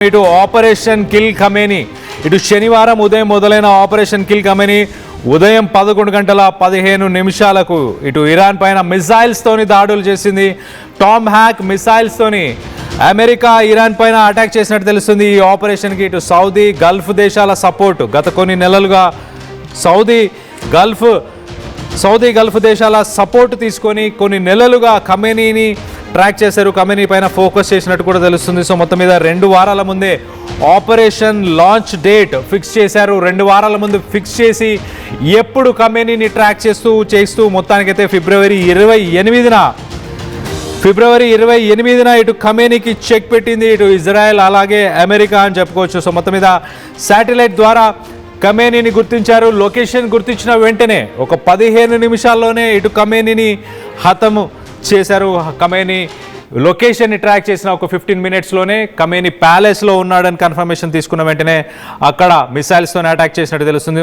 ఇటు operation kill Khamenei ఇటు శనివారం ఉదయం మొదలైన ఆపరేషన్ కిల్ ఖమేని ఉదయం 11:15 ఇటు ఇరాన్ పైన మిసైల్స్ తోని దాడులు చేసింది. టామ్ హ్యాక్ మిసైల్స్ తోని అమెరికా ఇరాన్ పైన అటాక్ చేసినట్టు తెలుస్తుంది. ఈ ఆపరేషన్ కి ఇటు సౌదీ గల్ఫ్ దేశాల సపోర్ట్ గత కొన్ని నెలలుగా సౌదీ గల్ఫ్ దేశాల సపోర్ట్ తీసుకొని కొన్ని నెలలుగా ఖమేనీని ట్రాక్ చేశారు. ఖమేనీ పైన ఫోకస్ చేసినట్టు కూడా తెలుస్తుంది. సో మొత్తం మీద 2 వారాల ముందే ఆపరేషన్ లాంచ్ డేట్ ఫిక్స్ చేశారు. 2 వారాల ముందు ఫిక్స్ చేసి ఎప్పుడు ఖమేనీని ట్రాక్ చేస్తూ మొత్తానికైతే ఫిబ్రవరి 28న ఇటు ఖమేనీకి చెక్ పెట్టింది ఇటు ఇజ్రాయెల్ అలాగే అమెరికా అని చెప్పుకోవచ్చు. సో మొత్తం మీద శాటిలైట్ ద్వారా ఖమేనీని గుర్తించారు. లొకేషన్ గుర్తించిన వెంటనే ఒక 15 నిమిషాల్లోనే ఇటు ఖమేనీని హతము చేశారు. ఖమేనీ లొకేషన్ని ట్రాక్ చేసిన ఒక 15 మినిట్స్లోనే ఖమేనీ ప్యాలెస్లో ఉన్నాడని కన్ఫర్మేషన్ తీసుకున్న వెంటనే అక్కడ మిసైల్స్తోనే అటాక్ చేసినట్టు తెలుస్తుంది.